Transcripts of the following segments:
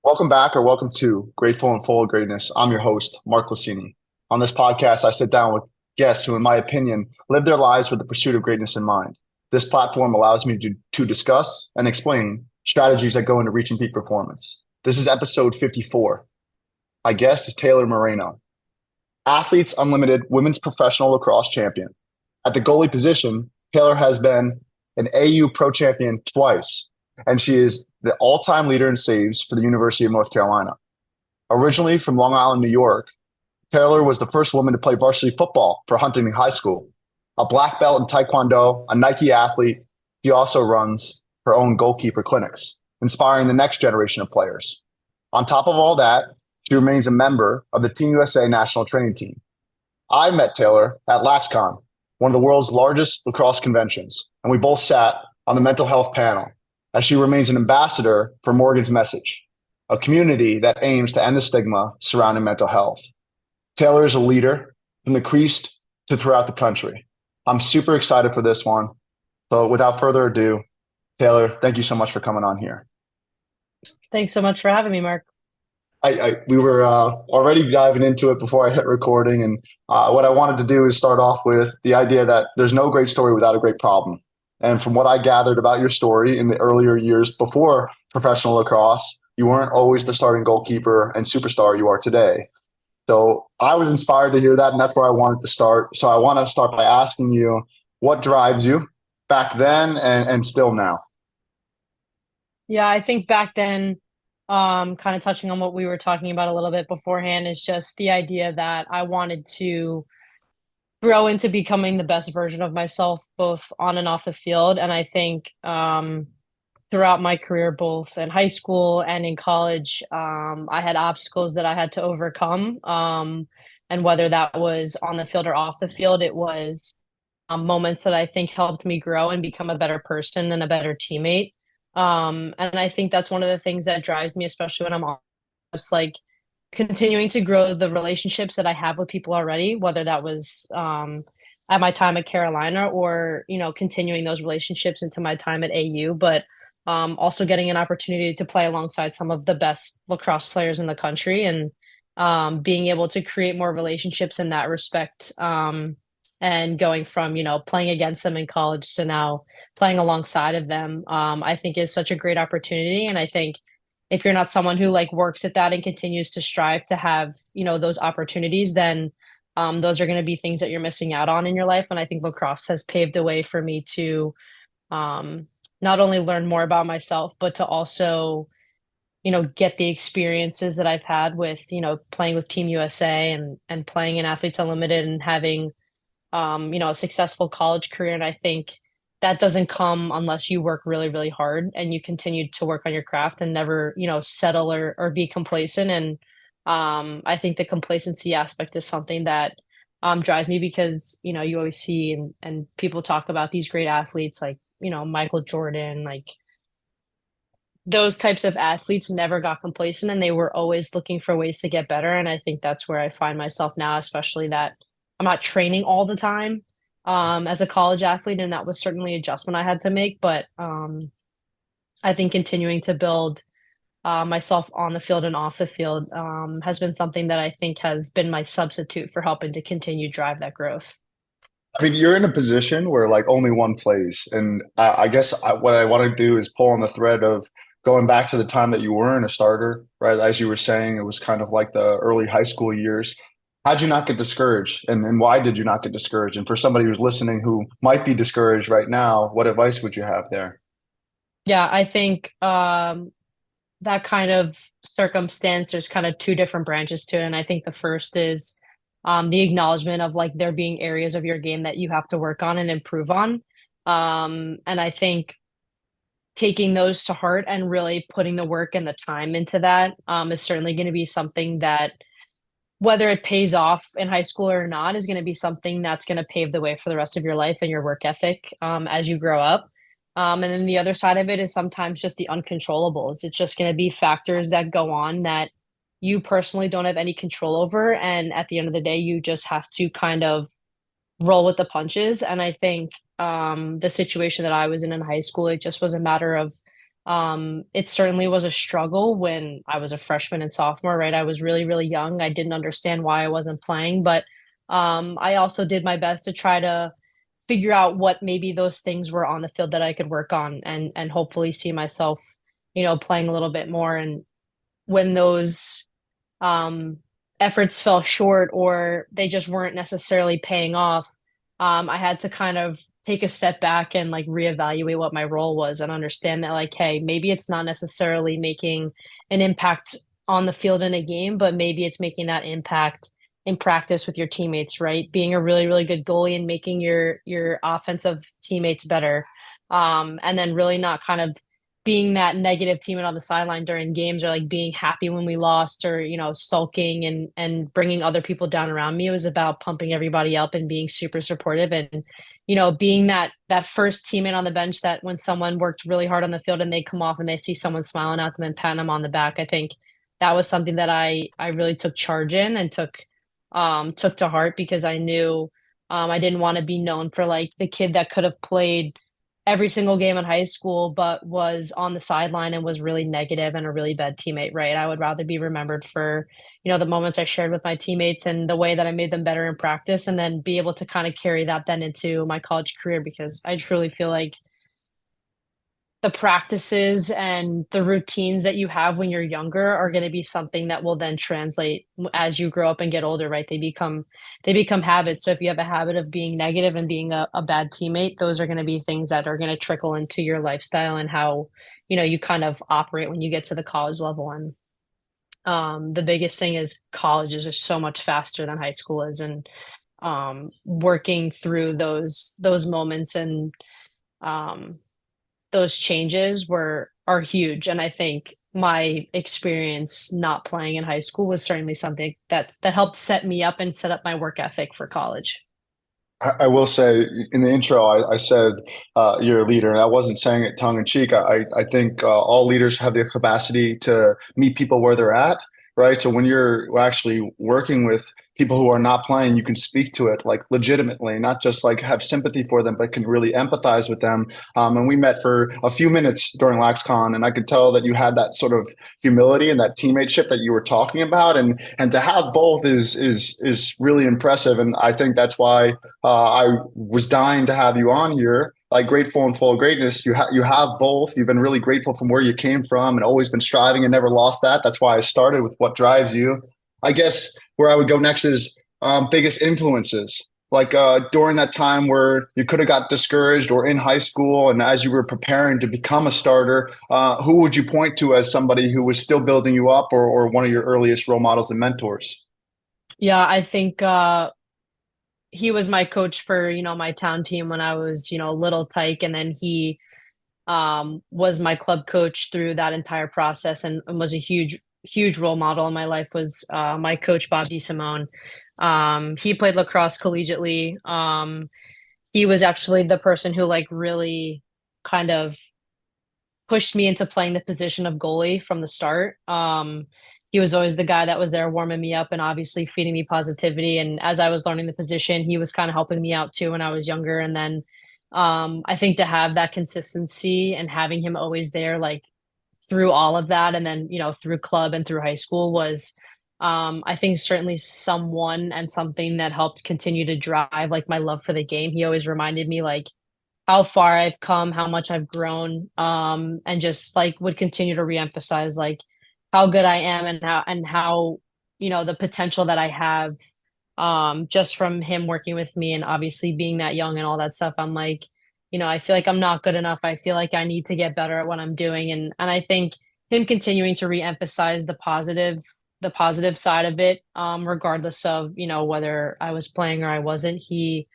Welcome back or welcome to Grateful and Full of Greatness. I'm your host, Mark Lassini. On this podcast, I sit down with guests who, in my opinion, live their lives with the pursuit of greatness in mind. This platform allows me to discuss and explain strategies that go into reaching peak performance. This is episode 54. My guest is Taylor Moreno, Athletes Unlimited Women's Professional Lacrosse Champion. At the goalie position, Taylor has been an AU Pro Champion twice, and she is the all-time leader in saves for the University of North Carolina. Originally from Long Island, New York, Taylor was the first woman to play varsity football for Huntington High School. A black belt in Tae Kwon Do, a Nike athlete, she also runs her own goalkeeper clinics, inspiring the next generation of players. On top of all that, she remains a member of the Team USA national training team. I met Taylor at LaxCon, one of the world's largest lacrosse conventions, and we both sat on the mental health panel as she remains an ambassador for Morgan's Message, a community that aims to end the stigma surrounding mental health. Taylor is a leader from the crease to throughout the country. I'm super excited for this one. So without further ado, Taylor, thank you so much for coming on here. Thanks so much for having me, Mark. We were already diving into it before I hit recording, and what I wanted to do is start off with the idea that there's no great story without a great problem. And from what I gathered about your story in the earlier years before professional lacrosse, you weren't always the starting goalkeeper and superstar you are today. So I was inspired to hear that, and that's where I wanted to start. So I want to start by asking you, what drives you back then and still now? Yeah, I think back then, kind of touching on what we were talking about a little bit beforehand, is just the idea that I wanted to grow into becoming the best version of myself, both on and off the field. And I think throughout my career, both in high school and in college, I had obstacles that I had to overcome. And whether that was on the field or off the field, it was moments that I think helped me grow and become a better person and a better teammate. And I think that's one of the things that drives me, especially when I'm just like continuing to grow the relationships that I have with people already, whether that was at my time at Carolina or, continuing those relationships into my time at AU, but also getting an opportunity to play alongside some of the best lacrosse players in the country and being able to create more relationships in that respect. And going from, playing against them in college to now playing alongside of them, I think is such a great opportunity. And I think if you're not someone who like works at that and continues to strive to have, those opportunities, then those are going to be things that you're missing out on in your life. And I think lacrosse has paved the way for me to not only learn more about myself, but to also, get the experiences that I've had with, playing with Team USA and playing in Athletes Unlimited and having, a successful college career. And I think that doesn't come unless you work really, really hard and you continue to work on your craft and never, settle or be complacent. And I think the complacency aspect is something that drives me because, you always see and people talk about these great athletes like, Michael Jordan, like those types of athletes never got complacent and they were always looking for ways to get better. And I think that's where I find myself now, especially that I'm not training all the time as a college athlete. And that was certainly an adjustment I had to make. But I think continuing to build myself on the field and off the field has been something that I think has been my substitute for helping to continue drive that growth. I mean, you're in a position where like only one plays, and I guess what I want to do is pull on the thread of going back to the time that you weren't a starter, right? As you were saying, it was kind of like the early high school years. How'd you not get discouraged, and why did you not get discouraged? And for somebody who's listening who might be discouraged right now, what advice would you have there? Yeah, I think that kind of circumstance, there's kind of two different branches to it. And I think the first is the acknowledgement of like there being areas of your game that you have to work on and improve on. And I think taking those to heart and really putting the work and the time into that is certainly going to be something that, whether it pays off in high school or not, is going to be something that's going to pave the way for the rest of your life and your work ethic as you grow up. And then the other side of it is sometimes just the uncontrollables. It's just going to be factors that go on that you personally don't have any control over. And at the end of the day, you just have to kind of roll with the punches. And I think the situation that I was in high school, it just was a matter of It certainly was a struggle when I was a freshman and sophomore, right? I was really, really young. I didn't understand why I wasn't playing, but I also did my best to try to figure out what maybe those things were on the field that I could work on and hopefully see myself, playing a little bit more. And when those um, efforts fell short or they just weren't necessarily paying off, I had to kind of take a step back and like reevaluate what my role was and understand that like, hey, maybe it's not necessarily making an impact on the field in a game, but maybe it's making that impact in practice with your teammates, right? Being a really, really good goalie and making your offensive teammates better. And then really not kind of being that negative teammate on the sideline during games or like being happy when we lost or sulking and bringing other people down around me. It was about pumping everybody up and being super supportive and being that first teammate on the bench that when someone worked really hard on the field and they come off and they see someone smiling at them and patting them on the back. I think that was something that I really took charge in and took to heart because I knew I didn't want to be known for like the kid that could have played every single game in high school, but was on the sideline and was really negative and a really bad teammate, right? I would rather be remembered for, the moments I shared with my teammates and the way that I made them better in practice, and then be able to kind of carry that then into my college career because I truly feel like the practices and the routines that you have when you're younger are going to be something that will then translate as you grow up and get older, right? They become habits. So if you have a habit of being negative and being a bad teammate, those are going to be things that are going to trickle into your lifestyle and how you kind of operate when you get to the college level. And the biggest thing is colleges are so much faster than high school is, and working through those moments and um those changes were are huge. And I think my experience not playing in high school was certainly something that helped set me up and set up my work ethic for college. I will say in the intro, I said you're a leader, and I wasn't saying it tongue in cheek. I think all leaders have the capacity to meet people where they're at, right? So when you're actually working with people who are not playing, you can speak to it like legitimately, not just like have sympathy for them, but can really empathize with them. And we met for a few minutes during LaxCon, and I could tell that you had that sort of humility and that teammateship that you were talking about, and to have both is really impressive. And I think that's why I was dying to have you on here. Like grateful and full of greatness, you have both. You've been really grateful from where you came from, and always been striving and never lost that. That's why I started with what drives you. I guess where I would go next is biggest influences. Like during that time where you could have got discouraged, or in high school, and as you were preparing to become a starter, who would you point to as somebody who was still building you up, or one of your earliest role models and mentors? Yeah, I think he was my coach for, my town team when I was, little tyke. And then he was my club coach through that entire process and was a huge, huge role model in my life was my coach, Bobby Simone. He played lacrosse collegiately. He was actually the person who like really kind of pushed me into playing the position of goalie from the start. He was always the guy that was there warming me up and obviously feeding me positivity. And as I was learning the position, he was kind of helping me out too when I was younger. And then I think to have that consistency and having him always there, like through all of that, and then through club and through high school was, I think certainly someone and something that helped continue to drive like my love for the game. He always reminded me like how far I've come, how much I've grown, and just like would continue to reemphasize like how good I am and how the potential that I have, just from him working with me and obviously being that young and all that stuff. I'm like, I feel like I'm not good enough. I feel like I need to get better at what I'm doing, and I think him continuing to reemphasize the positive side of it, regardless of whether I was playing or I wasn't. He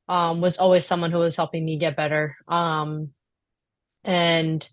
was always someone who was helping me get better. And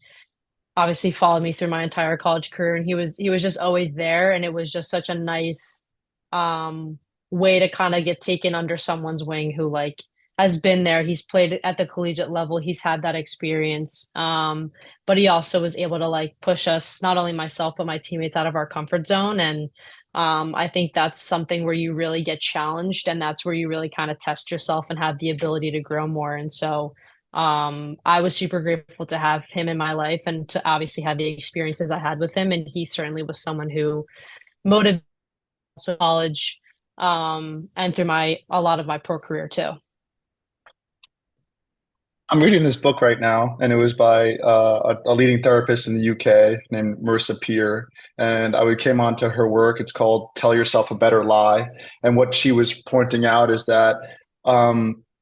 obviously followed me through my entire college career. And he was just always there. And it was just such a nice um, way to kind of get taken under someone's wing who like has been there. He's played at the collegiate level. He's had that experience. But he also was able to like push us, not only myself, but my teammates out of our comfort zone. And I think that's something where you really get challenged, and that's where you really kind of test yourself and have the ability to grow more. And so I was super grateful to have him in my life and to obviously have the experiences I had with him. And he certainly was someone who motivated me college, and through a lot of my pro career too. I'm reading this book right now, and it was by a leading therapist in the UK named Marissa Peer. And I came onto her work. It's called "Tell Yourself a Better Lie." And what she was pointing out is that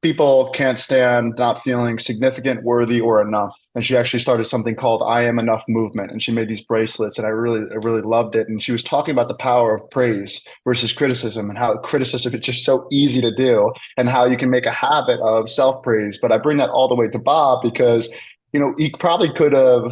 people can't stand not feeling significant, worthy, or enough. And she actually started something called "I Am Enough" movement, and she made these bracelets, and I really loved it. And she was talking about the power of praise versus criticism, and how criticism is just so easy to do, and how you can make a habit of self praise. But I bring that all the way to Bob because, he probably could have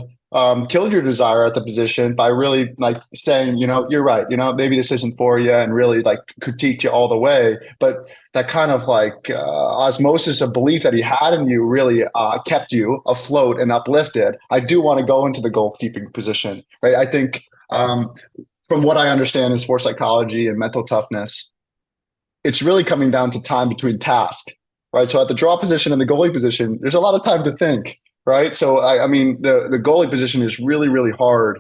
killed your desire at the position by really like saying, you're right, maybe this isn't for you, and really like critique you all the way. But that kind of like osmosis of belief that he had in you really kept you afloat and uplifted. I do want to go into the goalkeeping position, right? I think from what I understand in sports psychology and mental toughness, it's really coming down to time between tasks, right? So at the draw position and the goalie position, there's a lot of time to think, right? So I mean, the goalie position is really, really hard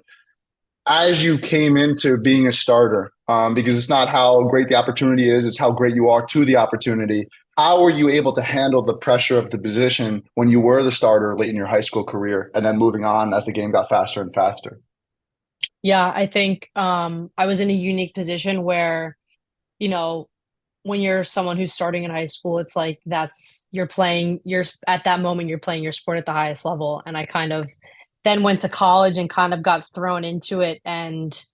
as you came into being a starter, because it's not how great the opportunity is, it's how great you are to the opportunity. How were you able to handle the pressure of the position when you were the starter late in your high school career and then moving on as the game got faster and faster? Yeah, I think I was in a unique position where, you know, when you're someone who's starting in high school, it's like you're at that moment you're playing your sport at the highest level. And I kind of then went to college and kind of got thrown into it, and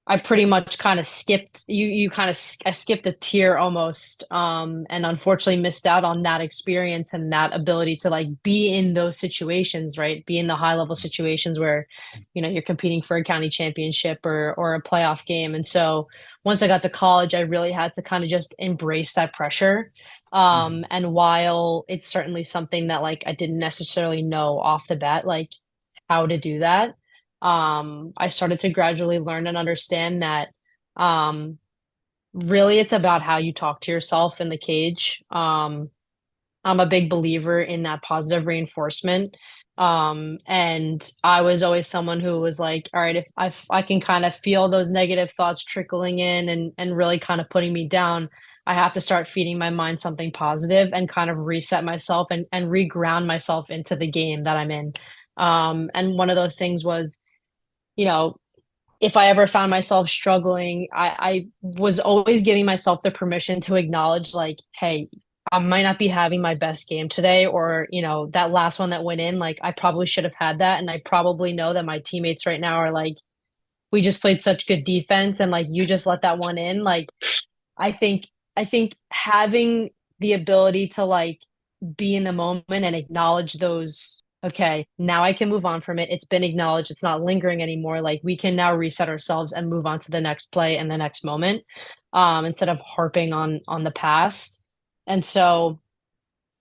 I pretty much kind of skipped you kind of I skipped a tier almost, and unfortunately missed out on that experience and that ability to like be in those situations, right? Be in the high level situations where, you're competing for a county championship or a playoff game. And so once I got to college, I really had to kind of just embrace that pressure. Mhm. And while it's certainly something that like I didn't necessarily know off the bat, like how to do that, I started to gradually learn and understand that um, really it's about how you talk to yourself in the cage. I'm a big believer in that positive reinforcement. And I was always someone who was like, all right, if I can kind of feel those negative thoughts trickling in and really kind of putting me down, I have to start feeding my mind something positive and kind of reset myself and reground myself into the game that I'm in. And one of those things was, you know, if I ever found myself struggling, I was always giving myself the permission to acknowledge, like, hey, I might not be having my best game today, or, that last one that went in, like, I probably should have had that. And I probably know that my teammates right now are like, we just played such good defense and like you just let that one in. Like, I think, I think having the ability to like be in the moment and acknowledge those, okay, now I can move on from it. It's been acknowledged. It's not lingering anymore. Like we can now reset ourselves and move on to the next play and the next moment, instead of harping on the past. And so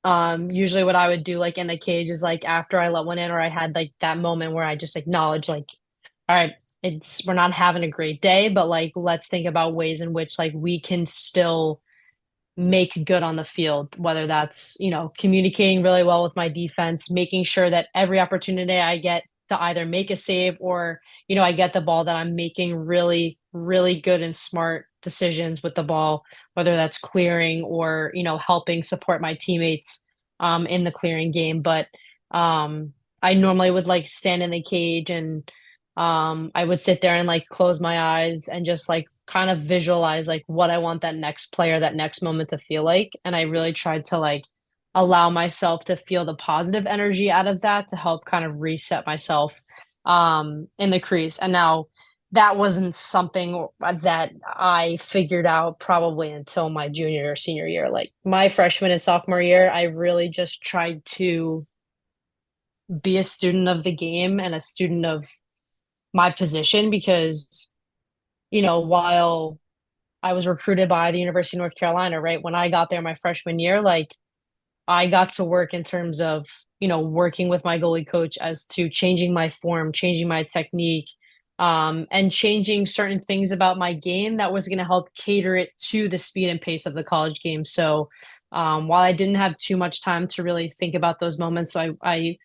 usually what I would do like in the cage is like after I let one in or I had like that moment where I just acknowledge like, all right, we're not having a great day, but like let's think about ways in which like we can still make good on the field, whether that's, communicating really well with my defense, making sure that every opportunity I get to either make a save or, I get the ball, that I'm making really, really good and smart decisions with the ball, whether that's clearing or, helping support my teammates in the clearing game. But I normally would like stand in the cage and I would sit there and like close my eyes and just like kind of visualize like what I want that next player, that next moment to feel like. And I really tried to like allow myself to feel the positive energy out of that to help kind of reset myself in the crease. And now that wasn't something that I figured out probably until my junior or senior year. Like my freshman and sophomore year, I really just tried to be a student of the game and a student of my position because, while I was recruited by the University of North Carolina, right? When I got there my freshman year, like I got to work in terms of, working with my goalie coach as to changing my form, changing my technique, and changing certain things about my game that was going to help cater it to the speed and pace of the college game. So, While I didn't have too much time to really think about those moments, so I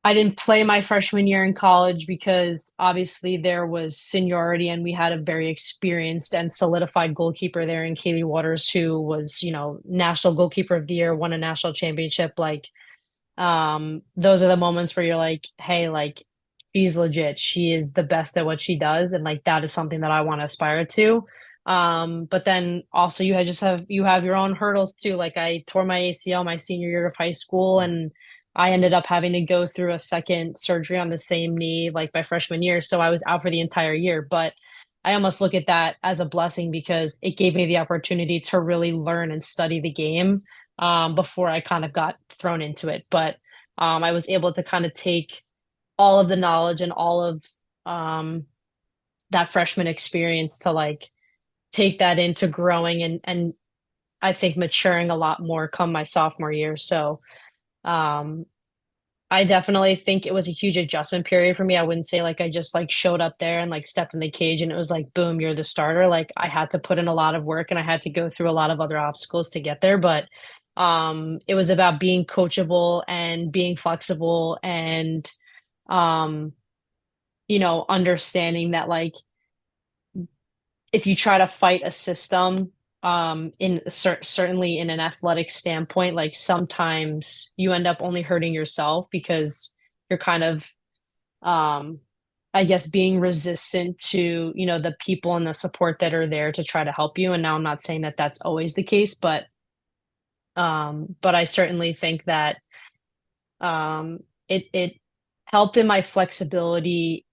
didn't play my freshman year in college because obviously there was seniority and we had a very experienced and solidified goalkeeper there in Kaylee Waters, who was, national goalkeeper of the year, won a national championship. Like, those are the moments where you're like, hey, like she's legit. She is the best at what she does. And like that is something that I want to aspire to. But then also you have your own hurdles too. Like I tore my ACL my senior year of high school, and I ended up having to go through a second surgery on the same knee like my freshman year. So I was out for the entire year. But I almost look at that as a blessing because it gave me the opportunity to really learn and study the game, before I kind of got thrown into it. But I was able to kind of take all of the knowledge and all of um, that freshman experience to like take that into growing and I think maturing a lot more come my sophomore year. So um, I definitely think it was a huge adjustment period for me. I wouldn't say like I just like showed up there and like stepped in the cage and it was like, boom, you're the starter. Like I had to put in a lot of work and I had to go through a lot of other obstacles to get there. But it was about being coachable and being flexible and, um, understanding that like if you try to fight a system, certainly in an athletic standpoint, like sometimes you end up only hurting yourself because you're kind of, um I guess, being resistant to the people and the support that are there to try to help you. And now I'm not saying that that's always the case, but I certainly think that um it helped in my flexibility,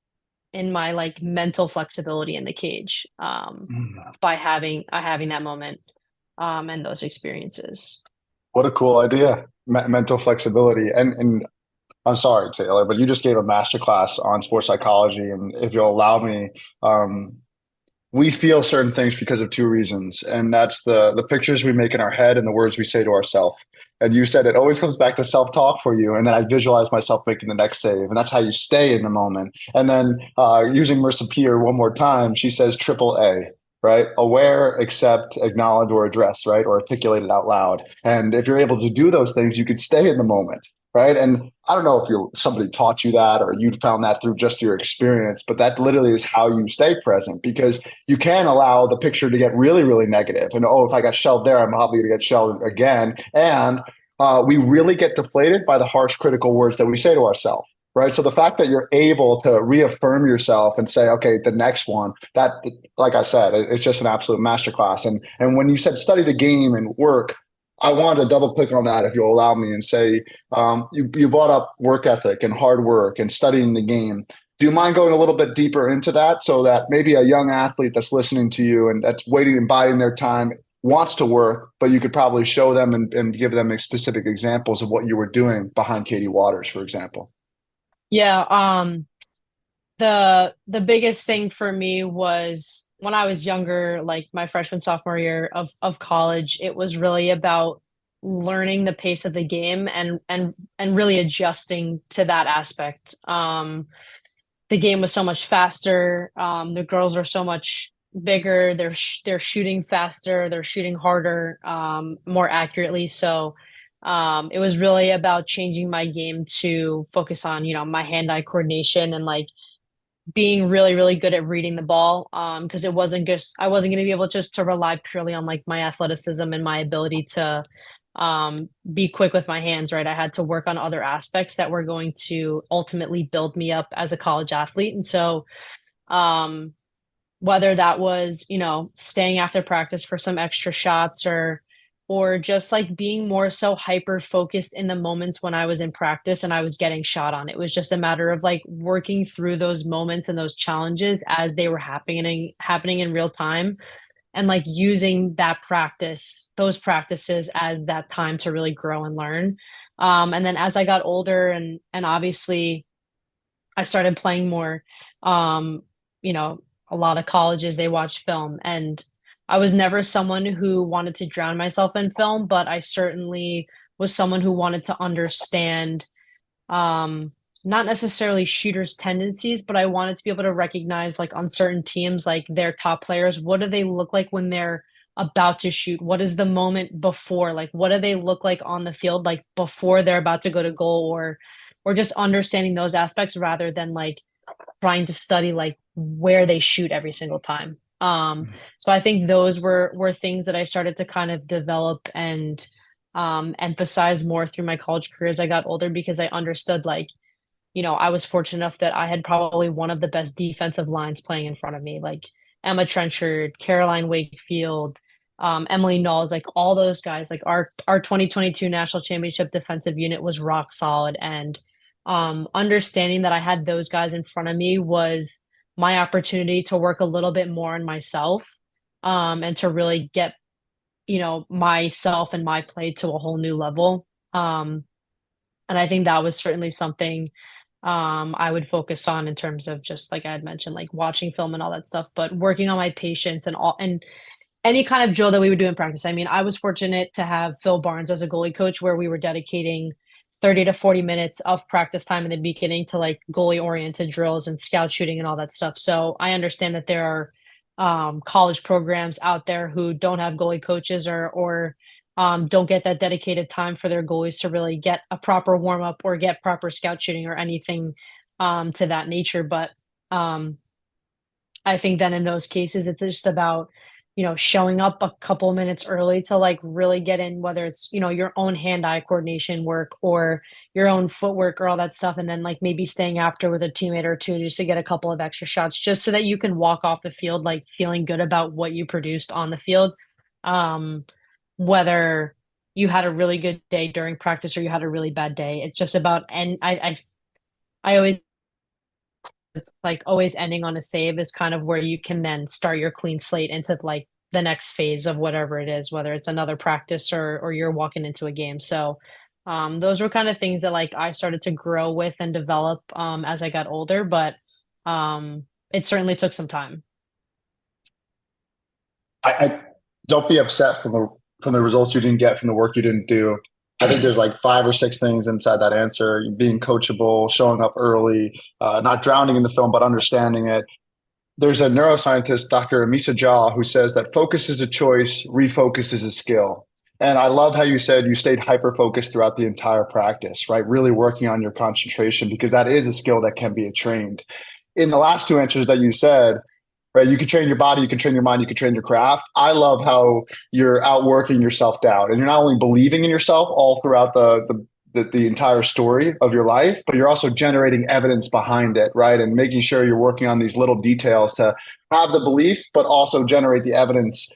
in my like mental flexibility in the cage, by having that moment, and those experiences. What a cool idea. Mental flexibility. And I'm sorry, Taylor, but you just gave a masterclass on sports psychology. And if you'll allow me, um, we feel certain things because of two reasons, and that's the pictures we make in our head and the words we say to ourselves. And you said it always comes back to self-talk for you, and then I visualize myself making the next save, and that's how you stay in the moment. And then using Marissa Peer one more time, she says triple A, right? Aware, accept, acknowledge, or address, right? Or articulate it out loud. And if you're able to do those things, you could stay in the moment, right? And I don't know if somebody taught you that or you found that through just your experience, but that literally is how you stay present, because you can allow the picture to get really, really negative. And oh, if I got shelled there, I'm probably going to get shelled again. And we really get deflated by the harsh, critical words that we say to ourselves. Right. So the fact that you're able to reaffirm yourself and say, okay, the next one, that, like I said, it's just an absolute masterclass. And when you said study the game and work, I wanted to double click on that, if you'll allow me, and say, you brought up work ethic and hard work and studying the game. Do you mind going a little bit deeper into that so that maybe a young athlete that's listening to you and that's waiting and biding their time wants to work, but you could probably show them and give them specific examples of what you were doing behind Katie Waters, for example? Yeah, the biggest thing for me was when I was younger, like my freshman sophomore year of college, it was really about learning the pace of the game and really adjusting to that aspect. The game was so much faster. The girls are so much bigger. They're shooting faster. They're shooting harder, more accurately. So it was really about changing my game to focus on my hand-eye coordination and like being really, really good at reading the ball. Because I wasn't going to be able just to rely purely on like my athleticism and my ability to be quick with my hands, right? I had to work on other aspects that were going to ultimately build me up as a college athlete. And so, um, whether that was, staying after practice for some extra shots or just like being more so hyper focused in the moments when I was in practice and I was getting shot on. It was just a matter of like working through those moments and those challenges as they were happening in real time, and like using those practices as that time to really grow and learn. And then as I got older and obviously I started playing more, um, you know, a lot of colleges, they watch film, and I was never someone who wanted to drown myself in film, but I certainly was someone who wanted to understand, um, not necessarily shooters' tendencies, but I wanted to be able to recognize like on certain teams, like their top players, what do they look like when they're about to shoot? What is the moment before? Like, what do they look like on the field, like before they're about to go to goal, or just understanding those aspects rather than like trying to study like where they shoot every single time. So I think those were things that I started to kind of develop and emphasize more through my college career as I got older because I understood like, I was fortunate enough that I had probably one of the best defensive lines playing in front of me, like Emma Trenchard, Caroline Wakefield, Emily Knowles, like all those guys. Like our 2022 national championship defensive unit was rock solid, and understanding that I had those guys in front of me was my opportunity to work a little bit more on myself, and to really get myself and my play to a whole new level. And I think that was certainly something I would focus on in terms of just like I had mentioned, like watching film and all that stuff, but working on my patience and all and any kind of drill that we would do in practice. I mean, I was fortunate to have Phil Barnes as a goalie coach where we were dedicating 30 to 40 minutes of practice time in the beginning to like goalie oriented drills and scout shooting and all that stuff. So I understand that there are college programs out there who don't have goalie coaches or don't get that dedicated time for their goalies to really get a proper warm up or get proper scout shooting or anything to that nature. But I think then in those cases, it's just about, showing up a couple of minutes early to like really get in, whether it's, your own hand eye coordination work or your own footwork or all that stuff. And then like maybe staying after with a teammate or two just to get a couple of extra shots, just so that you can walk off the field like feeling good about what you produced on the field. Um, Whether you had a really good day during practice or you had a really bad day. It's just about, and I always, it's like always ending on a save is kind of where you can then start your clean slate into like the next phase of whatever it is, whether it's another practice or you're walking into a game. So those were kind of things that like I started to grow with and develop as I got older, but it certainly took some time. I don't be upset from the results you didn't get from the work you didn't do. I think there's like five or six things inside that answer: being coachable, showing up early, not drowning in the film but understanding it. There's a neuroscientist, Dr. Misa Jha, who says that focus is a choice, refocus is a skill. And I love how you said you stayed hyper focused throughout the entire practice, right? Really working on your concentration because that is a skill that can be trained. In the last two answers that you said, right, you can train your body, you can train your mind, you can train your craft. I love how you're outworking your self doubt and you're not only believing in yourself all throughout the entire story of your life, but you're also generating evidence behind it, right? And making sure you're working on these little details to have the belief, but also generate the evidence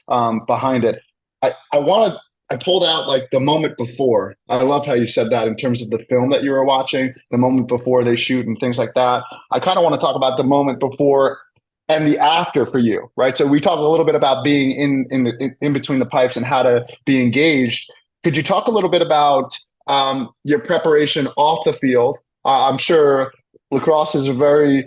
behind it. I pulled out like the moment before. I love how you said that in terms of the film that you were watching, the moment before they shoot and things like that. I kind of want to talk about the moment before and the after for you, right? So we talked a little bit about being in between the pipes and how to be engaged. Could you talk a little bit about your preparation off the field? I'm sure lacrosse is a very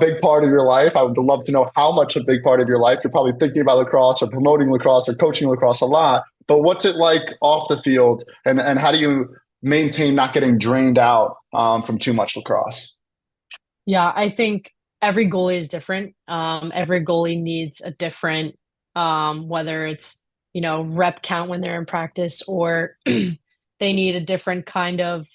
big part of your life. I would love to know how much a big part of your life. You're probably thinking about lacrosse or promoting lacrosse or coaching lacrosse a lot. But what's it like off the field, and how do you maintain not getting drained out from too much lacrosse? Yeah, I think every goalie is different. Every goalie needs a different, whether it's, rep count when they're in practice or they need a different kind of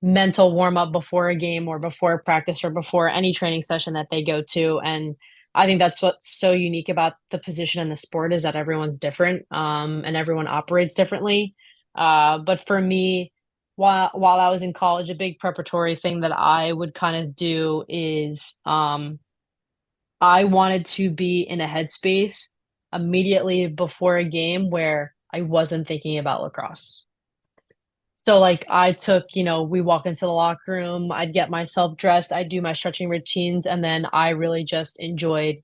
mental warm up before a game or before practice or before any training session that they go to. And I think that's what's so unique about the position in the sport is that everyone's different, and everyone operates differently. But for me, while I was in college, a big preparatory thing that I would kind of do is I wanted to be in a headspace immediately before a game where I wasn't thinking about lacrosse. So like I took, we walk into the locker room, I'd get myself dressed, I'd do my stretching routines, and then I really just enjoyed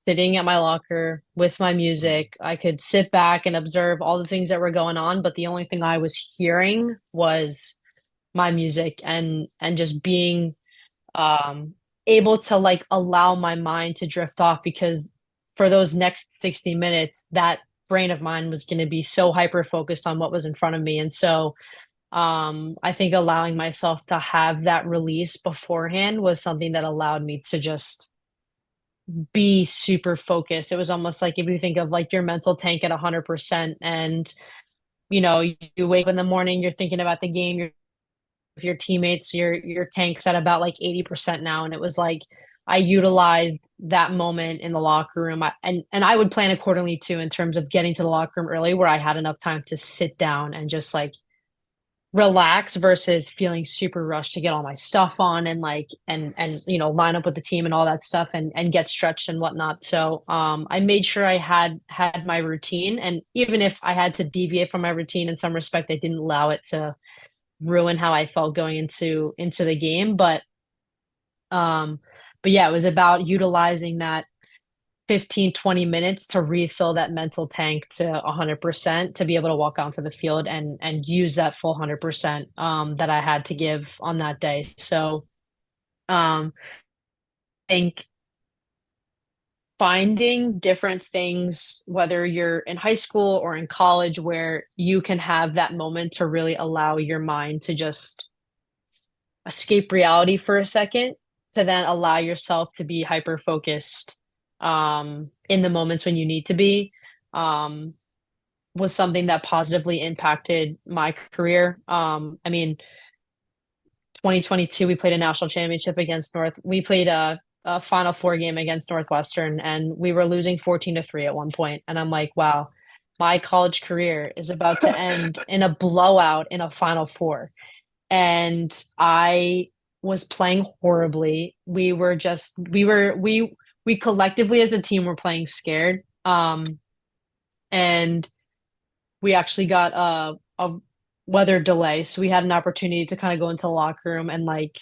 sitting at my locker with my music. I could sit back and observe all the things that were going on, but the only thing I was hearing was my music and just being um able to like allow my mind to drift off because for those next 60 minutes, that brain of mine was going to be so hyper focused on what was in front of me. And so I think allowing myself to have that release beforehand was something that allowed me to just be super focused. It was almost like if you think of like your mental tank at 100%, and you wake up in the morning, you're thinking about the game, you're with your teammates, your tank's at about like 80% now. And it was like I utilized that moment in the locker room. And I would plan accordingly too, in terms of getting to the locker room early where I had enough time to sit down and just like relax versus feeling super rushed to get all my stuff on and like and line up with the team and all that stuff and get stretched and whatnot. So I made sure I had my routine, and even if I had to deviate from my routine in some respect, I didn't allow it to ruin how I felt going into the game. Um but yeah, it was about utilizing that 15-20 minutes to refill that mental tank to 100% to be able to walk onto the field and use that full 100% that I had to give on that day. So I think finding different things, whether you're in high school or in college, where you can have that moment to really allow your mind to just escape reality for a second, to then allow yourself to be hyper focused in the moments when you need to be, um, was something that positively impacted my career. I mean, 2022, we played a national championship against we played a Final Four game against Northwestern, and we were losing 14-3 at one point. And I'm like, wow, my college career is about to end in a blowout in a Final Four. And I was playing horribly. We collectively as a team were playing scared. And we actually got a weather delay, so we had an opportunity to kind of go into the locker room and like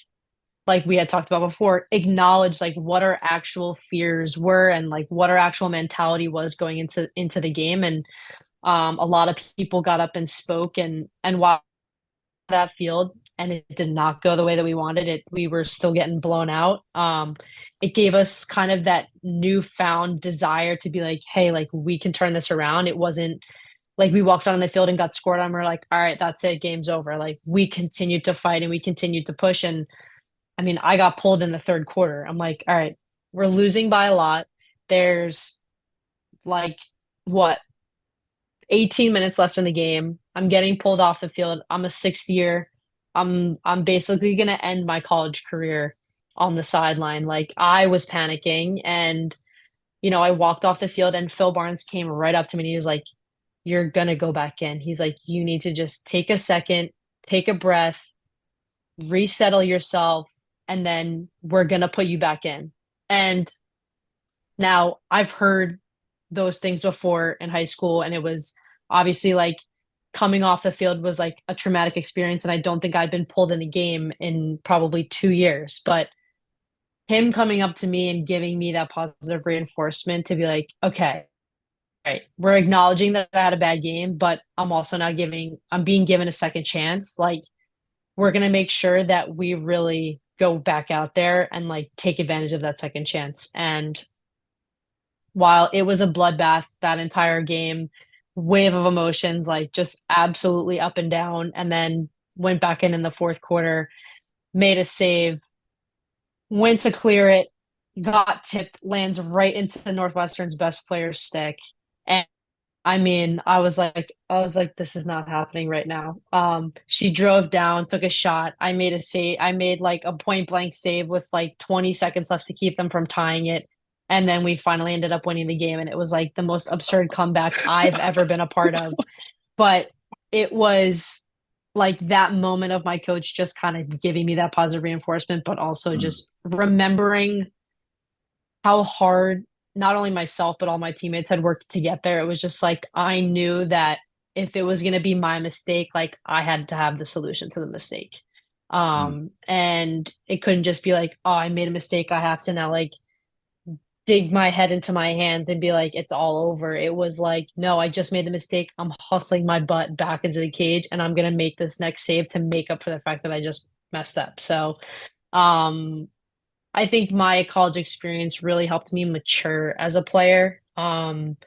we had talked about before, acknowledge like what our actual fears were and like what our actual mentality was going into the game. And a lot of people got up and spoke, and while that field and it did not go the way that we wanted it, we were still getting blown out. It gave us kind of that newfound desire to be like, hey, like we can turn this around. It wasn't like we walked on the field and got scored on. We're like, all right, that's it, game's over. Like we continued to fight and we continued to push. And I mean, I got pulled in the third quarter. I'm like, all right, we're losing by a lot. There's like what 18 minutes left in the game. I'm getting pulled off the field. I'm a sixth year. I'm basically gonna end my college career on the sideline. Like I was panicking, and I walked off the field and Phil Barnes came right up to me and he was like, "You're gonna go back in." He's like, "You need to just take a second, take a breath, resettle yourself, and then we're gonna put you back in." And now I've heard those things before in high school, and it was obviously like coming off the field was like a traumatic experience. And I don't think I'd been pulled in a game in probably 2 years. But him coming up to me and giving me that positive reinforcement to be like, okay, right, we're acknowledging that I had a bad game, but I'm also now I'm being given a second chance. Like, we're going to make sure that we really go back out there and like take advantage of that second chance. And while it was a bloodbath that entire game, wave of emotions, like just absolutely up and down, and then went back in the fourth quarter, made a save, went to clear it, got tipped, lands right into the Northwestern's best player's stick. And I mean, I was like, this is not happening right now. She drove down, took a shot. I made a save. I made like a point blank save with like 20 seconds left to keep them from tying it. And then we finally ended up winning the game. And it was like the most absurd comeback I've ever been a part of. But it was like that moment of my coach just kind of giving me that positive reinforcement, but also just remembering how hard not only myself but all my teammates had worked to get there. It was just like I knew that if it was going to be my mistake, like I had to have the solution to the mistake. And it couldn't just be like, oh, I made a mistake, I have to now like dig my head into my hands and be like, it's all over. It was like, no, I just made the mistake. I'm hustling my butt back into the cage, and I'm going to make this next save to make up for the fact that I just messed up. So um I think my college experience really helped me mature as a player. And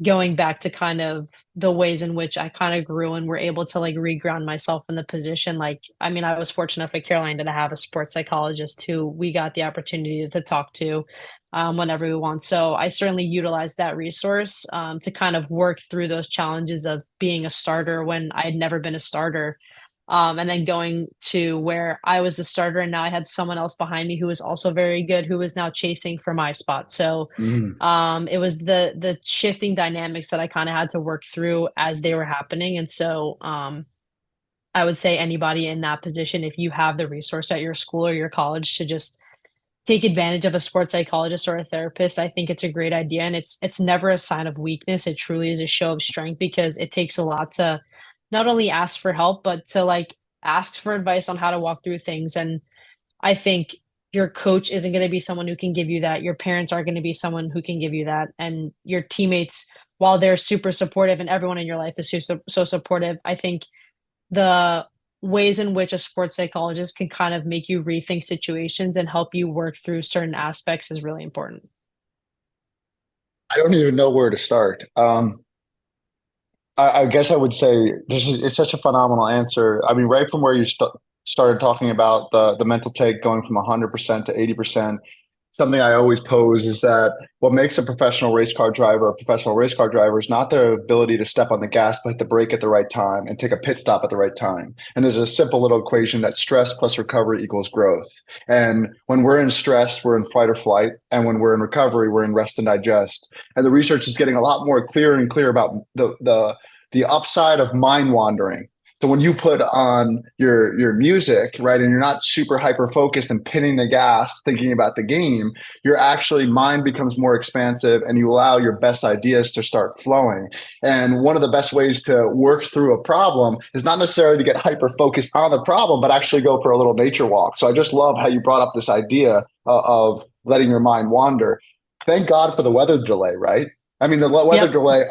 going back to kind of the ways in which I kind of grew and were able to like reground myself in the position. Like, I mean, I was fortunate enough at Carolina to have a sports psychologist who we got the opportunity to talk to whenever we want. So I certainly utilized that resource to kind of work through those challenges of being a starter when I had never been a starter. And then going to where I was the starter and now I had someone else behind me who was also very good, who was now chasing for my spot. So Mm. it was the shifting dynamics that I kind of had to work through as they were happening. And so I would say anybody in that position, if you have the resource at your school or your college to just take advantage of a sports psychologist or a therapist, I think it's a great idea. And it's never a sign of weakness. It truly is a show of strength because it takes a lot to not only ask for help, but to like ask for advice on how to walk through things. And I think your coach isn't going to be someone who can give you that. Your parents are going to be someone who can give you that. And your teammates, while they're super supportive and everyone in your life is so supportive, I think the ways in which a sports psychologist can kind of make you rethink situations and help you work through certain aspects is really important. I don't even know where to start. I guess I would say it's such a phenomenal answer. I mean, right from where you started talking about the mental take going from 100% to 80%, something I always pose is that what makes a professional race car driver is not their ability to step on the gas, but hit the brake at the right time and take a pit stop at the right time. And there's a simple little equation that stress plus recovery equals growth. And when we're in stress, we're in fight or flight. And when we're in recovery, we're in rest and digest. And the research is getting a lot more clear and clear about the upside of mind wandering. So when you put on your music, right, and you're not super hyper focused and pinning the gas, thinking about the game, your actually mind becomes more expansive and you allow your best ideas to start flowing. And one of the best ways to work through a problem is not necessarily to get hyper focused on the problem, but actually go for a little nature walk. So I just love how you brought up this idea of letting your mind wander. Thank God for the weather delay, right? I mean, the weather Yep. delay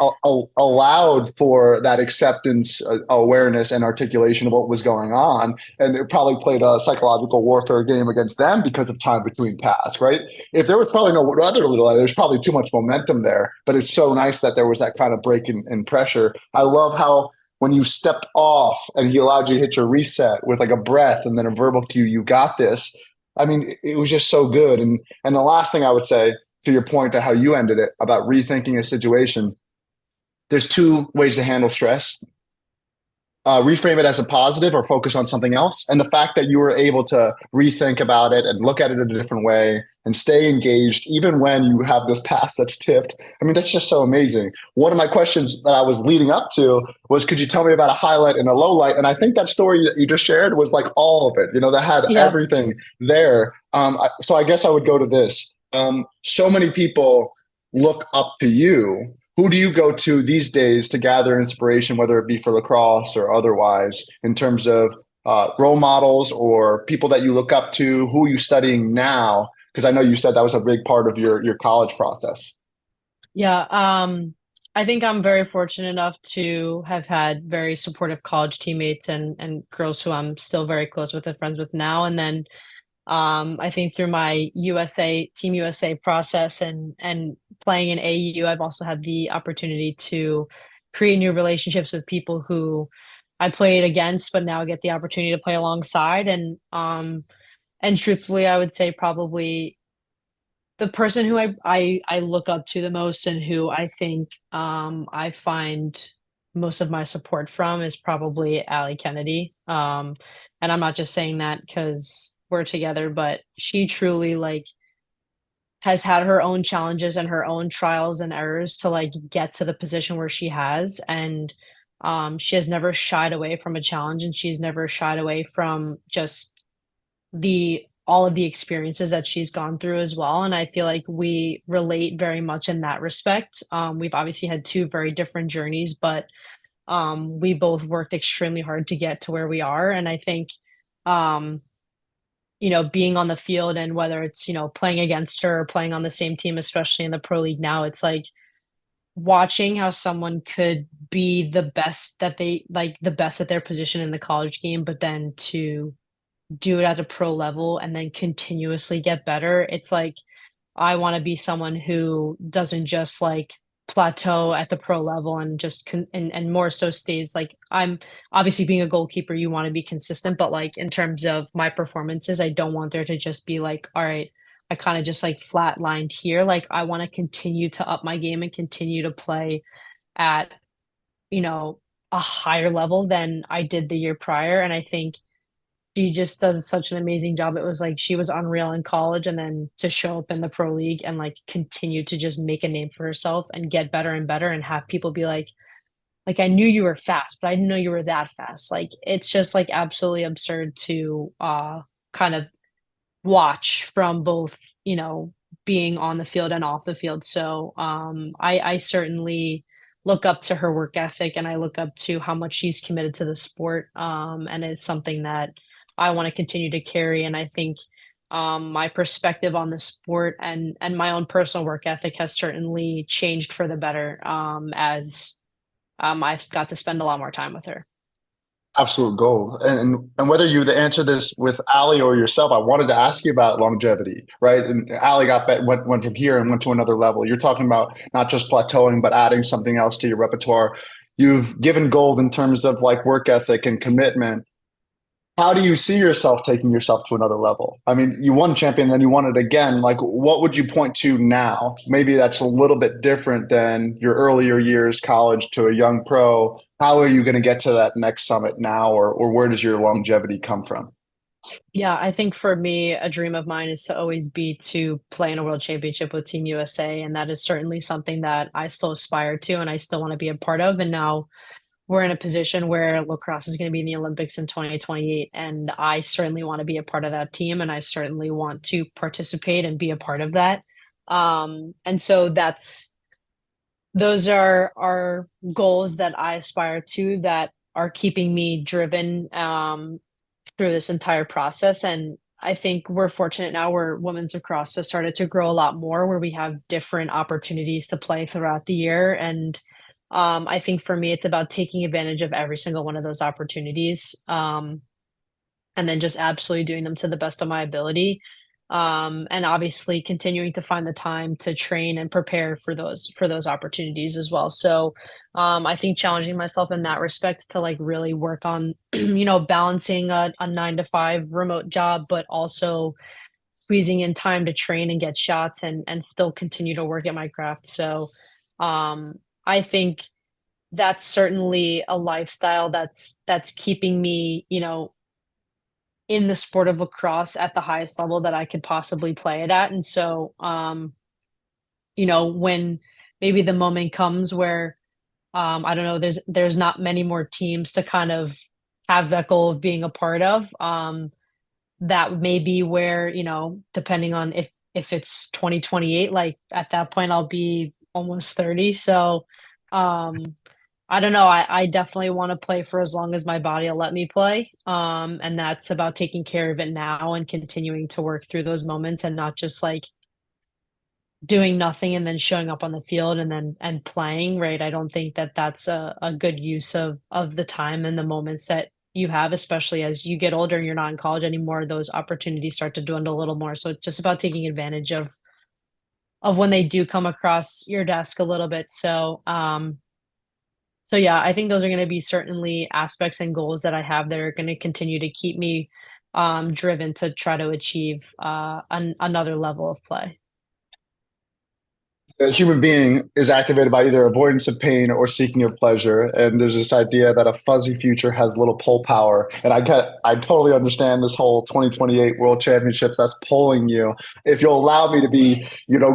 allowed for that acceptance, awareness, and articulation of what was going on. And it probably played a psychological warfare game against them because of time between paths, right? If there was probably no weather delay, there's probably too much momentum there. But it's so nice that there was that kind of break in pressure. I love how when you stepped off and he allowed you to hit your reset with like a breath and then a verbal cue, you got this. I mean, it was just so good. And the last thing I would say to your point to how you ended it about rethinking a situation, there's two ways to handle stress. Reframe it as a positive or focus on something else. And the fact that you were able to rethink about it and look at it in a different way and stay engaged, even when you have this past that's tipped. I mean, that's just so amazing. One of my questions that I was leading up to was, could you tell me about a highlight and a low light? And I think that story that you just shared was like all of it, that had Yep. everything there. So I guess I would go to this. So many people look up to you. Who do you go to these days to gather inspiration, whether it be for lacrosse or otherwise, in terms of role models or people that you look up to? Who are you studying now? Because I know you said that was a big part of your college process. Yeah. I think I'm very fortunate enough to have had very supportive college teammates and girls who I'm still very close with and friends with now. And then I think through my Team USA process and playing in AU, I've also had the opportunity to create new relationships with people who I played against, but now get the opportunity to play alongside. And truthfully, I would say probably the person who I look up to the most and who I think I find most of my support from is probably Allie Kennedy. And I'm not just saying that because we're together, but she truly like has had her own challenges and her own trials and errors to like get to the position where she has. And she has never shied away from a challenge and she's never shied away from just the all of the experiences that she's gone through as well. And I feel like we relate very much in that respect. We've obviously had two very different journeys, but we both worked extremely hard to get to where we are. And I think, um, being on the field and whether it's, playing against her or playing on the same team, especially in the pro league now, it's like watching how someone could be the best that they like the best at their position in the college game, but then to do it at a pro level and then continuously get better. It's like I want to be someone who doesn't just like plateau at the pro level and just and more so stays like I'm obviously being a goalkeeper, you want to be consistent, but like in terms of my performances, I don't want there to just be like, all right, I kind of just like flatlined here. Like I want to continue to up my game and continue to play at, you know, a higher level than I did the year prior. And I think she just does such an amazing job. It was like she was unreal in college and then to show up in the pro league and like continue to just make a name for herself and get better and better and have people be like I knew you were fast, but I didn't know you were that fast. Like it's just like absolutely absurd to kind of watch from both, being on the field and off the field. So I certainly look up to her work ethic and I look up to how much she's committed to the sport. And it's something that I want to continue to carry. And I think my perspective on the sport and my own personal work ethic has certainly changed for the better as I've got to spend a lot more time with her. Absolute goal. And whether you to answer this with Ali or yourself, I wanted to ask you about longevity, right? And Ali went from here and went to another level. You're talking about not just plateauing, but adding something else to your repertoire. You've given gold in terms of like work ethic and commitment. How do you see yourself taking yourself to another level? I mean, you won champion, then you won it again. Like, what would you point to now? Maybe that's a little bit different than your earlier years, college to a young pro. How are you going to get to that next summit now, or where does your longevity come from? Yeah, I think for me, a dream of mine is to always be to play in a world championship with Team USA. And that is certainly something that I still aspire to and I still want to be a part of. And now we're in a position where lacrosse is going to be in the Olympics in 2028. And I certainly want to be a part of that team. And I certainly want to participate and be a part of that. And so those are goals that I aspire to that are keeping me driven through this entire process. And I think we're fortunate now where women's lacrosse has started to grow a lot more, where we have different opportunities to play throughout the year. And I think for me, it's about taking advantage of every single one of those opportunities, and then just absolutely doing them to the best of my ability. And obviously continuing to find the time to train and prepare for those opportunities as well. So I think challenging myself in that respect to like really work on, balancing a 9 to 5 remote job, but also squeezing in time to train and get shots and still continue to work at my craft. So I think that's certainly a lifestyle that's keeping me, in the sport of lacrosse at the highest level that I could possibly play it at. And so, when maybe the moment comes where, I don't know, there's not many more teams to kind of have that goal of being a part of, that may be where, depending on if it's 2028, like at that point I'll be almost 30. So, I don't know. I definitely want to play for as long as my body will let me play. And that's about taking care of it now and continuing to work through those moments and not just like doing nothing and then showing up on the field and playing, right? I don't think that that's a good use of the time and the moments that you have, especially as you get older and you're not in college anymore, those opportunities start to dwindle a little more. So it's just about taking advantage of when they do come across your desk a little bit. So yeah, I think those are going to be certainly aspects and goals that I have that are going to continue to keep me driven to try to achieve another level of play. A human being is activated by either avoidance of pain or seeking of pleasure. And there's this idea that a fuzzy future has little pull power. And I totally understand this whole 2028 World Championship that's pulling you. If you'll allow me to be,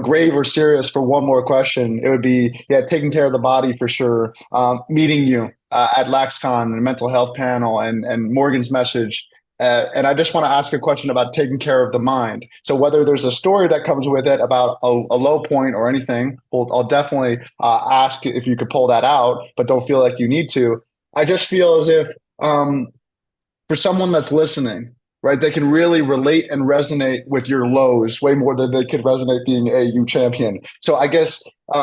grave or serious for one more question, it would be, yeah, taking care of the body for sure. Meeting you at LaxCon and mental health panel and Morgan's message. And I just want to ask a question about taking care of the mind. So whether there's a story that comes with it about a low point or anything, I'll definitely ask if you could pull that out, but don't feel like you need to. I just feel as if for someone that's listening, right, they can really relate and resonate with your lows way more than they could resonate being AU champion. So I guess,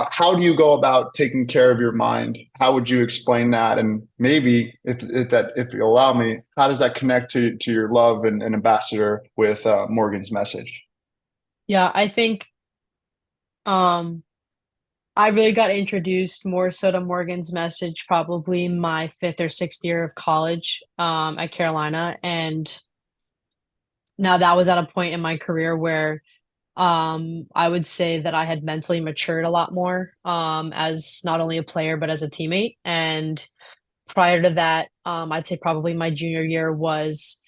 how do you go about taking care of your mind? How would you explain that? And maybe if you allow me, how does that connect to your love and ambassador with Morgan's message? Yeah, I think I really got introduced more so to Morgan's message probably my fifth or sixth year of college at Carolina. And now that was at a point in my career where I would say that I had mentally matured a lot more as not only a player, but as a teammate. And prior to that, I'd say probably my junior year was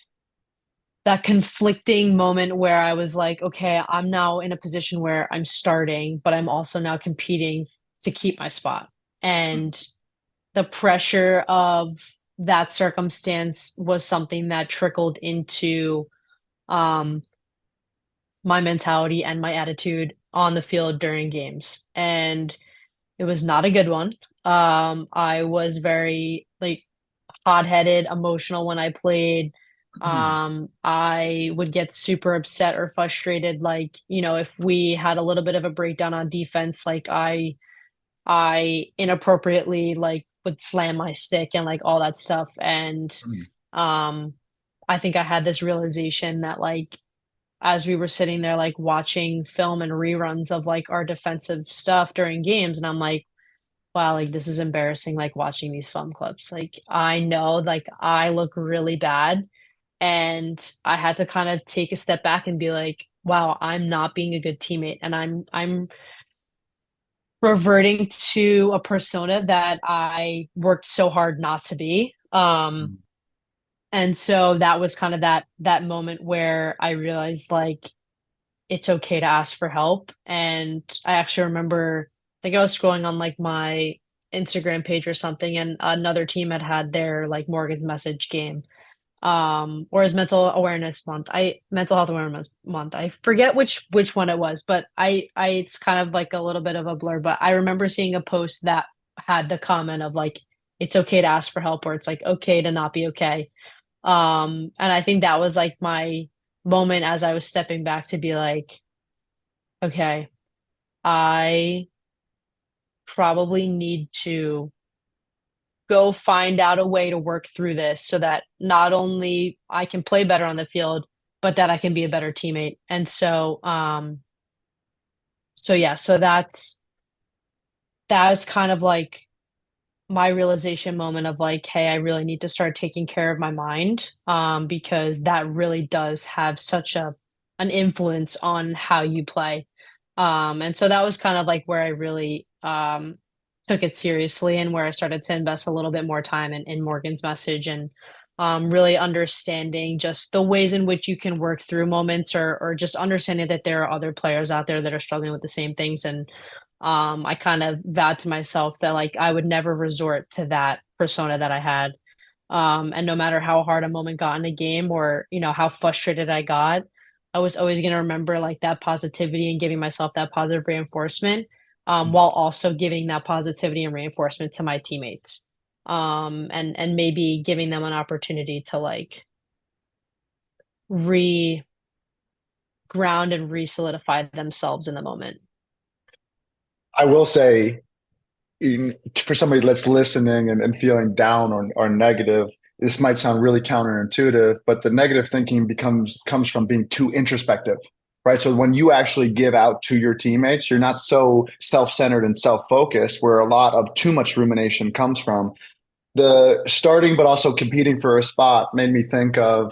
that conflicting moment where I was like, okay, I'm now in a position where I'm starting, but I'm also now competing to keep my spot. And the pressure of that circumstance was something that trickled into um, my mentality and my attitude on the field during games. And it was not a good one. I was very like hot-headed, emotional when I played. I would get super upset or frustrated, like, if we had a little bit of a breakdown on defense, like I inappropriately like would slam my stick and like all that stuff. And um I think I had this realization that like as we were sitting there like watching film and reruns of like our defensive stuff during games, and I'm like, wow, like this is embarrassing, like watching these film clips. Like I know like I look really bad. And I had to kind of take a step back and be like, wow, I'm not being a good teammate. And I'm reverting to a persona that I worked so hard not to be. And so that was kind of that moment where I realized like it's okay to ask for help. And I actually remember, I think I was scrolling on like my Instagram page or something, and another team had their like Morgan's message game, or his mental health awareness month. I forget which one it was, but I it's kind of like a little bit of a blur, but I remember seeing a post that had the comment of like it's okay to ask for help, or it's like okay to not be okay. And I think that was like my moment as I was stepping back to be like, okay, I probably need to go find out a way to work through this so that not only I can play better on the field, but that I can be a better teammate. And so yeah, so that was kind of like my realization moment of like, hey, I really need to start taking care of my mind, because that really does have such an influence on how you play. And so that was kind of like where I really took it seriously, and where I started to invest a little bit more time in Morgan's message, and really understanding just the ways in which you can work through moments, or just understanding that there are other players out there that are struggling with the same things. And I kind of vowed to myself that like I would never resort to that persona that I had. And no matter how hard a moment got in a game, or how frustrated I got, I was always going to remember like that positivity and giving myself that positive reinforcement, while also giving that positivity and reinforcement to my teammates, and maybe giving them an opportunity to like re ground and re solidify themselves in the moment. I will say, for somebody that's listening and feeling down or negative, this might sound really counterintuitive, but the negative thinking comes from being too introspective, right? So when you actually give out to your teammates, you're not so self-centered and self-focused, where a lot of too much rumination comes from. The starting but also competing for a spot made me think of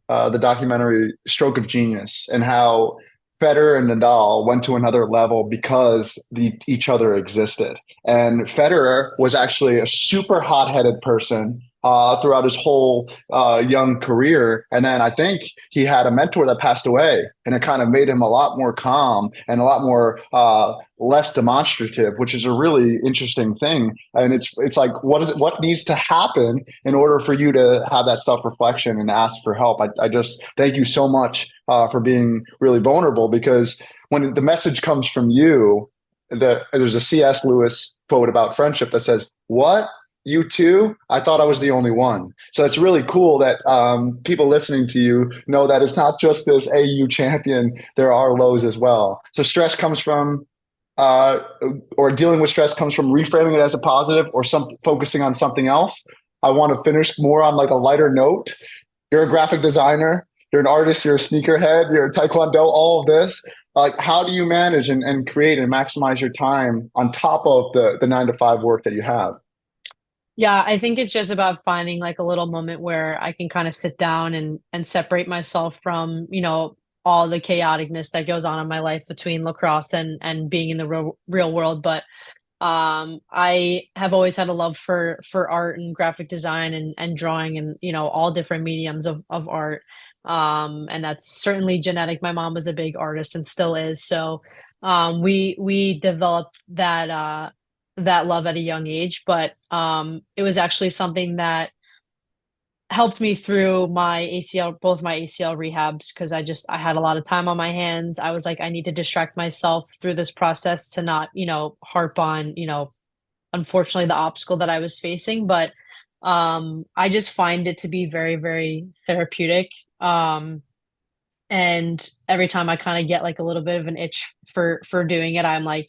the documentary Stroke of Genius, and how Federer and Nadal went to another level because each other existed. And Federer was actually a super hot-headed person throughout his whole young career. And then I think he had a mentor that passed away, and it kind of made him a lot more calm and a lot more less demonstrative, which is a really interesting thing. And it's like, what needs to happen in order for you to have that self-reflection and ask for help? I just thank you so much for being really vulnerable, because when the message comes from you, there's a C.S. Lewis quote about friendship that says, "What? You too? I thought I was the only one." So it's really cool that people listening to you know that it's not just this AU champion. There are lows as well. So stress comes from, or dealing with stress comes from reframing it as a positive, or focusing on something else. I want to finish more on like a lighter note. You're a graphic designer. You're an artist. You're a sneakerhead. You're a Tae Kwon Do. All of this. Like, how do you manage and create and maximize your time on top of the 9 to 5 work that you have? Yeah, I think it's just about finding like a little moment where I can kind of sit down and separate myself from, all the chaoticness that goes on in my life between lacrosse and being in the real world. But I have always had a love for art and graphic design and drawing and all different mediums of art. And that's certainly genetic. My mom was a big artist and still is. So we developed that love at a young age, but it was actually something that helped me through my ACL, both my ACL rehabs, because I had a lot of time on my hands. I was like, I need to distract myself through this process to not, harp on, unfortunately the obstacle that I was facing. But I just find it to be very, very therapeutic. And every time I kind of get like a little bit of an itch for doing it, I'm like,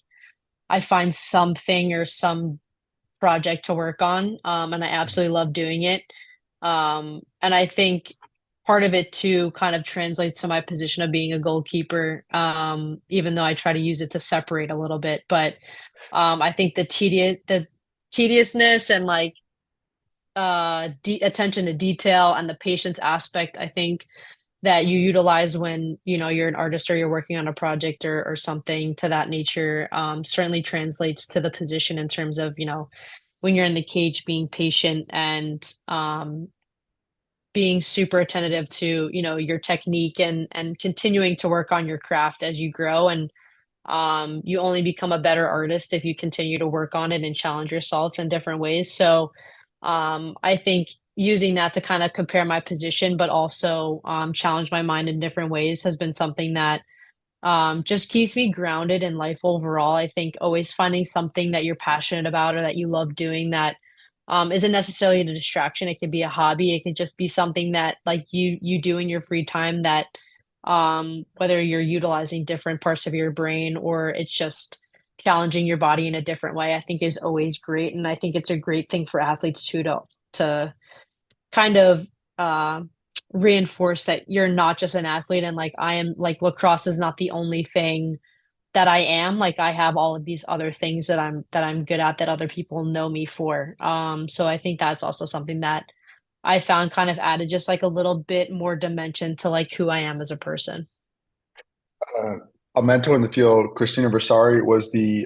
I find something or some project to work on. And I absolutely love doing it. And I think part of it too kind of translates to my position of being a goalkeeper, even though I try to use it to separate a little bit. But I think the tediousness and like attention to detail and the patience aspect, I think that you utilize when you're an artist or you're working on a project or something to that nature, certainly translates to the position in terms of when you're in the cage being patient and being super attentive to your technique and continuing to work on your craft as you grow. And you only become a better artist if you continue to work on it and challenge yourself in different ways. So I think using that to kind of compare my position, but also challenge my mind in different ways has been something that just keeps me grounded in life overall. I think always finding something that you're passionate about or that you love doing that isn't necessarily a distraction. It could be a hobby. It could just be something that like you do in your free time that whether you're utilizing different parts of your brain or it's just challenging your body in a different way, I think is always great. And I think it's a great thing for athletes too to kind of uh reinforce that you're not just an athlete and like I am like lacrosse is not the only thing that I am. Like I have all of these other things that I'm good at that other people know me for. So I think that's also something that I found kind of added just like a little bit more dimension to like who I am as a person. Uh, a mentor in the field, Christina Bersari, was the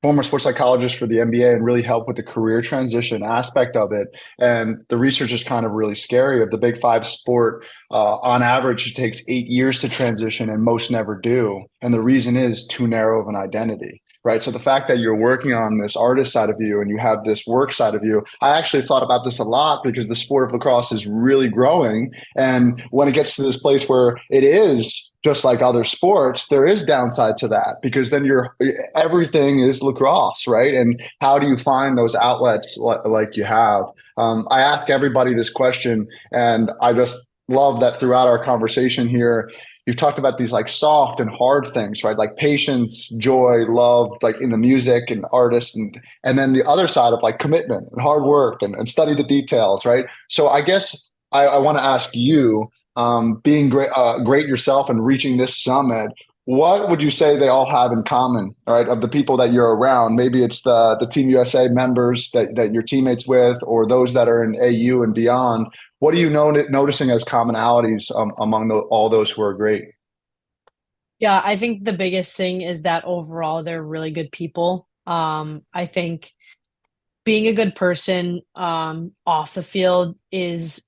former sports psychologist for the NBA and really helped with the career transition aspect of it. And the research is kind of really scary. Of the big five sport, on average, it takes 8 years to transition, and most never do. And the reason is too narrow of an identity. Right. So the fact that you're working on this artist side of you and you have this work side of you, I actually thought about this a lot because the sport of lacrosse is really growing. And when it gets to this place where it is just like other sports, there is downside to that because then everything is lacrosse, right? And how do you find those outlets like you have? I ask everybody this question, and I just love that throughout our conversation here, you've talked about these like soft and hard things, right? Like patience, joy, love, like in the music and artists, and then the other side of like commitment and hard work and study the details, right? So I guess I want to ask you, being great yourself and reaching this summit, what would you say they all have in common, right? Of the people that you're around, maybe it's the Team USA members that you're teammates with, or those that are in AU and beyond. What are you noticing as commonalities among all those who are great? Yeah, I think the biggest thing is that overall they're really good people. I think being a good person off the field is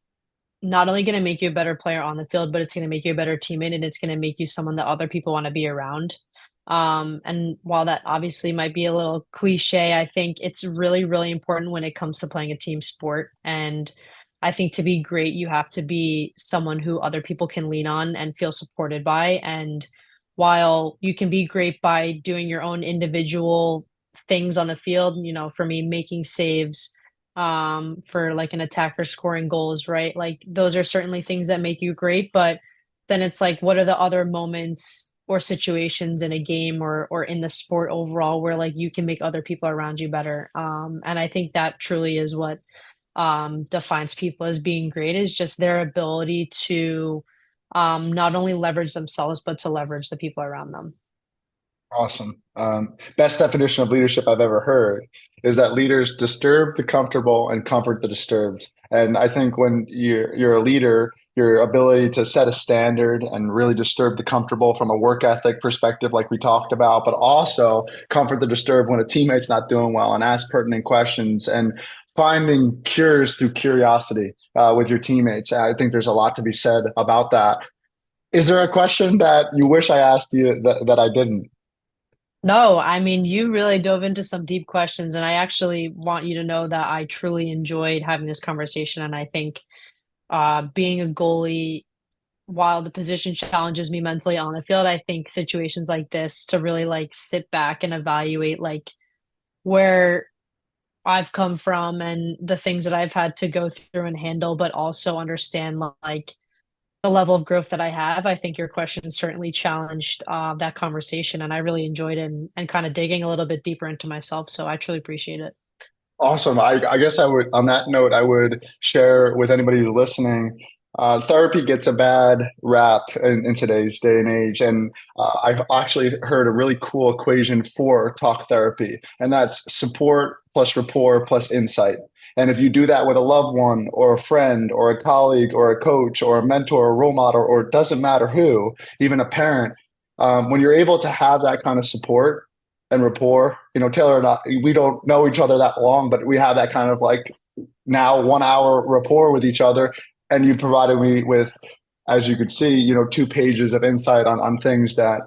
not only going to make you a better player on the field, but it's going to make you a better teammate and it's going to make you someone that other people want to be around. And while that obviously might be a little cliche, I think it's really, really important when it comes to playing a team sport. And I think to be great, you have to be someone who other people can lean on and feel supported by. And while you can be great by doing your own individual things on the field, for me, making saves, for like an attacker scoring goals, right? Like those are certainly things that make you great, but then it's like what are the other moments or situations in a game or in the sport overall where like you can make other people around you better. And I think that truly is what defines people as being great is just their ability to not only leverage themselves, but to leverage the people around them. Awesome. Best definition of leadership I've ever heard is that leaders disturb the comfortable and comfort the disturbed. And I think when you're a leader, your ability to set a standard and really disturb the comfortable from a work ethic perspective, like we talked about, but also comfort the disturbed when a teammate's not doing well and ask pertinent questions and finding cures through curiosity with your teammates. I think there's a lot to be said about that. Is there a question that you wish I asked you that I didn't? No, I mean, you really dove into some deep questions, and I actually want you to know that I truly enjoyed having this conversation. And I think being a goalie, while the position challenges me mentally on the field, I think situations like this to really like sit back and evaluate like where I've come from and the things that I've had to go through and handle, but also understand like the level of growth that I have. I think your question certainly challenged that conversation, and I really enjoyed it and kind of digging a little bit deeper into myself. So I truly appreciate it. Awesome. I guess I would, on that note, I would share with anybody who's listening. Therapy gets a bad rap in today's day and age. And I've actually heard a really cool equation for talk therapy, and that's support plus rapport plus insight. And if you do that with a loved one or a friend or a colleague or a coach or a mentor or a role model, or it doesn't matter who, even a parent, when you're able to have that kind of support and rapport. Taylor and I, we don't know each other that long, but we have that kind of like now 1 hour rapport with each other. And you provided me with, as you could see, 2 pages of insight on things that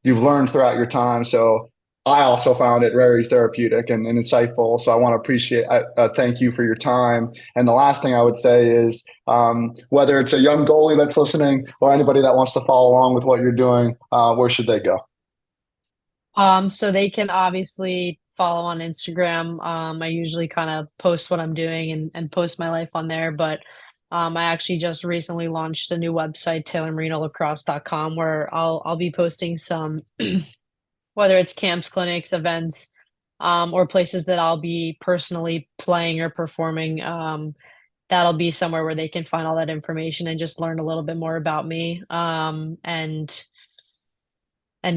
you've learned throughout your time. So I also found it very therapeutic and insightful. So I want to appreciate, thank you for your time. And the last thing I would say is whether it's a young goalie that's listening or anybody that wants to follow along with what you're doing, where should they go? So they can obviously follow on Instagram. I usually kind of post what I'm doing and post my life on there, but I actually just recently launched a new website, TaylorMarinoLacrosse.com, where I'll be posting some whether it's camps, clinics, events, or places that I'll be personally playing or performing. That'll be somewhere where they can find all that information and just learn a little bit more about me. And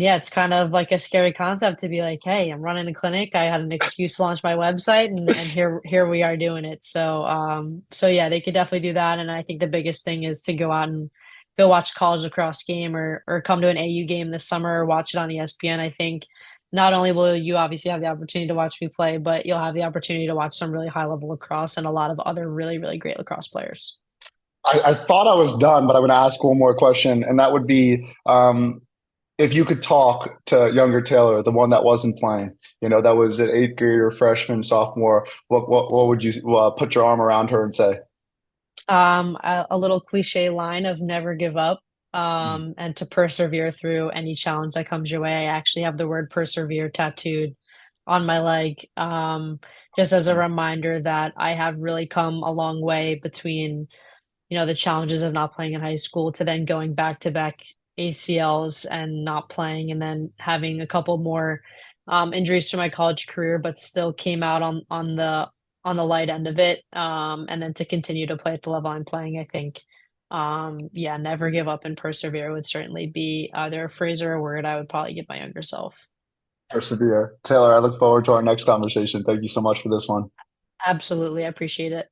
yeah, it's kind of like a scary concept to be like, hey, I'm running a clinic. I had an excuse to launch my website and here we are doing it. So yeah, they could definitely do that. And I think the biggest thing is to go out and go watch a college lacrosse game or come to an AU game this summer or watch it on ESPN. I think not only will you obviously have the opportunity to watch me play, but you'll have the opportunity to watch some really high level lacrosse and a lot of other really, really great lacrosse players. I thought I was done, but I'm going to ask one more question, and that would be if you could talk to younger Taylor, the one that wasn't playing, that was an eighth grader, freshman, sophomore, what would you put your arm around her and say? A little cliche line of never give up, and to persevere through any challenge that comes your way. I actually have the word persevere tattooed on my leg, just as a Awesome. reminder that I have really come a long way between, the challenges of not playing in high school to then going back to back ACLs and not playing, and then having a couple more injuries to my college career, but still came out on the light end of it. And then to continue to play at the level I'm playing, I think, yeah, never give up and persevere would certainly be either a phrase or a word I would probably give my younger self. Persevere. Taylor, I look forward to our next conversation. Thank you so much for this one. Absolutely. I appreciate it.